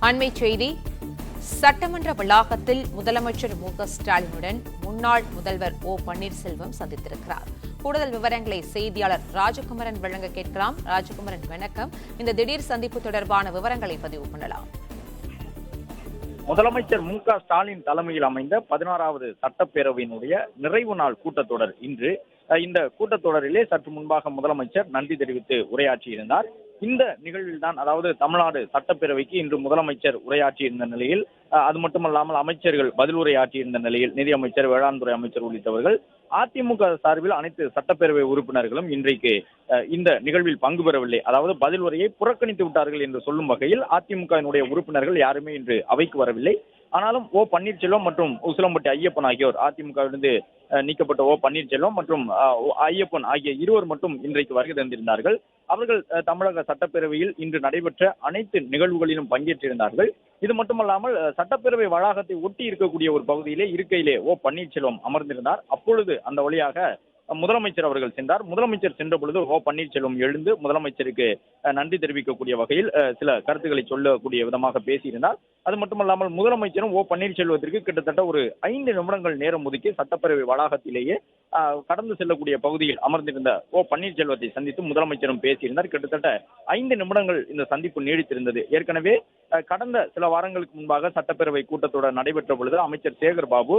அண்மைச் செய்தி. சட்டமன்ற வளாகத்தில் முதலமைச்சர் மு.க.ஸ்டாலினுடன் முன்னாள் முதல்வர் ஓ பன்னீர்செல்வம் சந்தித்திருக்கிறார். கூடுதல் விவரங்களை செய்தியாளர் ராஜகுமரன் வழங்க கேட்கலாம். ராஜகுமரன், வணக்கம். இந்த திடீர் சந்திப்பு தொடர்பான விவரங்களை பதிவு பண்ணலாம். முதலமைச்சர் மு.க.ஸ்டாலின் தலைமையில் அமைந்த 16வது சட்டப்பேரவையினுடைய நிறைவு நாள் கூட்டத்தொடர் இன்று. இந்த கூட்டத்தொடரிலே சற்று முன்பாக முதலமைச்சர் நன்றி தெரிவித்து உரையாற்றியிருந்தார். இந்த நிகழ்வில் தான், அதாவது தமிழ்நாடு சட்டப்பேரவைக்கு இன்று முதலமைச்சர் உரையாற்றியிருந்த நிலையில், அது மட்டுமல்லாமல் அமைச்சர்கள் பதில் உரையாற்றியிருந்த நிலையில், நிதியமைச்சர், வேளாண் துறை அமைச்சர் உள்ளிட்டவர்கள், அதிமுக சார்பில் அனைத்து சட்டப்பேரவை உறுப்பினர்களும் இன்றைக்கு இந்த நிகழ்வில் பங்கு பெறவில்லை. அதாவது பதில் உரையை புறக்கணித்து விட்டார்கள் என்று சொல்லும் வகையில் அதிமுகவினுடைய உறுப்பினர்கள் யாருமே இன்று அவைக்கு வரவில்லை. ஆனாலும் ஓ பன்னீர்செல்வம் மற்றும் உசிலம்பட்டி ஐயப்பன் ஆகியோர், அதிமுகவிலிருந்து நீக்கப்பட்ட ஓ பன்னீர்செல்வம் மற்றும் ஐயப்பன் ஆகிய இருவர் மட்டும் இன்றைக்கு வருகை தந்திருந்தார்கள். அவர்கள் தமிழக சட்டப்பேரவையில் இன்று நடைபெற்ற அனைத்து நிகழ்வுகளிலும் பங்கேற்றிருந்தார்கள். இது மட்டுமல்லாமல் சட்டப்பேரவை வளாகத்தை ஒட்டி இருக்கக்கூடிய ஒரு பகுதியிலே இருக்கையிலே ஓ பன்னீர்செல்வம் அமர்ந்திருந்தார். அப்பொழுது அந்த வழியாக முதலமைச்சர் அவர்கள் சென்றார். முதலமைச்சர் சென்ற பொழுது ஓ பன்னீர்செல்வம் எழுந்து முதலமைச்சருக்கு நன்றி தெரிவிக்கக்கூடிய வகையில் சில கருத்துக்களை சொல்லக்கூடிய விதமாக பேசியிருந்தார். அது மட்டுமல்லாமல் முதலமைச்சரும் ஓ பன்னீர்செல்வத்திற்கு கிட்டத்தட்ட ஒரு 5 நிமிடங்கள் நேரம் ஒதுக்கி சட்டப்பேரவை வளாகத்திலேயே கடந்து செல்லக்கூடிய பகுதியில் அமர்ந்திருந்த ஓ பன்னீர்செல்வத்தை சந்தித்து முதலமைச்சரும் பேசியிருந்தார். கிட்டத்தட்ட 5 நிமிடங்கள் இந்த சந்திப்பு நீடித்திருந்தது. ஏற்கனவே கடந்த சில வாரங்களுக்கு முன்பாக சட்டப்பேரவை கூட்டத்தொடர் நடைபெற்ற பொழுது அமைச்சர் சேகர் பாபு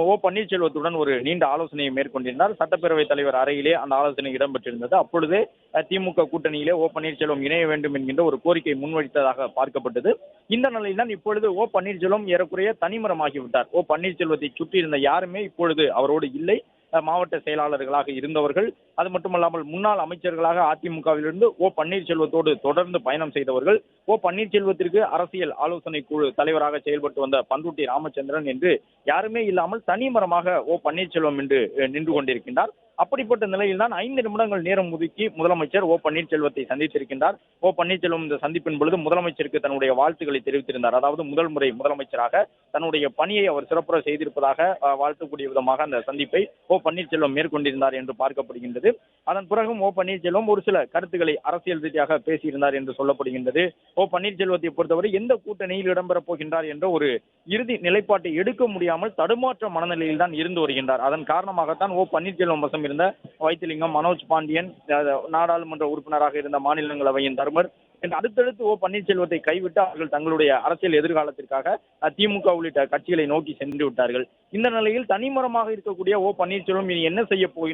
ஓ பன்னீர்செல்வத்துடன் ஒரு நீண்ட ஆலோசனையை மேற்கொண்டிருந்தார். சட்டப்பேரவை தலைவர் அறையிலே அந்த ஆலோசனை இடம்பெற்றிருந்தது. அப்பொழுதே திமுக கூட்டணியிலே ஓ பன்னீர்செல்வம் இணைய வேண்டும் என்கின்ற ஒரு கோரிக்கை முன்வைத்ததாக பார்க்கப்பட்டது. இந்த நிலையில்தான் இப்பொழுது ஓ பன்னீர்செல்வம் ஏறக்குறைய தனிமரமாகிவிட்டார். ஓ பன்னீர்செல்வத்தை சுற்றி இருந்த யாருமே இப்பொழுது அவரோடு இல்லை. மாவட்ட செயலாளர்களாக இருந்தவர்கள், அது மட்டுமல்லாமல் முன்னாள் அமைச்சர்களாக அதிமுகவிலிருந்து ஓ பன்னீர்செல்வத்தோடு தொடர்ந்து பயணம் செய்தவர்கள், ஓ பன்னீர்செல்வத்திற்கு அரசியல் ஆலோசனை குழு தலைவராக செயல்பட்டு வந்த பண்ருட்டி ராமச்சந்திரன் என்று யாருமே இல்லாமல் தனிமரமாக ஓ பன்னீர்செல்வம் என்று நின்று கொண்டிருக்கின்றார். அப்படிப்பட்ட நிலையில் தான் 5 நிமிடங்கள் நேரம் ஒதுக்கி முதலமைச்சர் ஓ பன்னீர்செல்வத்தை சந்தித்திருக்கின்றார். ஓ பன்னீர்செல்வம் இந்த சந்திப்பின் பொழுது முதலமைச்சருக்கு தன்னுடைய வாழ்த்துக்களை தெரிவித்திருந்தார். அதாவது முதல் முறை முதலமைச்சராக தன்னுடைய பணியை அவர் சிறப்புற செய்திருப்பதாக வாழ்த்தக்கூடிய விதமாக அந்த சந்திப்பை ஓ பன்னீர்செல்வம் மேற்கொண்டிருந்தார் என்று பார்க்கப்படுகின்றது. அதன் பிறகும் ஓ பன்னீர்செல்வம் ஒரு சில கருத்துக்களை அரசியல் ரீதியாக பேசியிருந்தார் என்று சொல்லப்படுகின்றது. ஓ பன்னீர்செல்வத்தை பொறுத்தவரை எந்த கூட்டணியில் இடம்பெறப் போகின்றார் என்ற ஒரு இறுதி நிலைப்பாட்டை எடுக்க முடியாமல் தடுமாற்ற மனநிலையில் தான் இருந்து வருகின்றார். அதன் காரணமாகத்தான் ஓ பன்னீர்செல்வம் வசம் இருந்த வைத்திலிங்கம், மனோஜ் பாண்டியன், நாடாளுமன்ற உறுப்பினராக இருந்த மாநிலங்களவையின் தர்மர் என்று அடுத்தடுத்து ஓ பன்னீர்செல்வத்தை கைவிட்டு அவர்கள் தங்களுடைய அரசியல் எதிர்காலத்திற்காக திமுக உள்ளிட்ட கட்சிகளை நோக்கி சென்று விட்டார்கள். இந்த நிலையில் தனிமரமாக இருக்கக்கூடிய ஓ பன்னீர்செல்வம் இனி என்ன செய்ய போகிறார்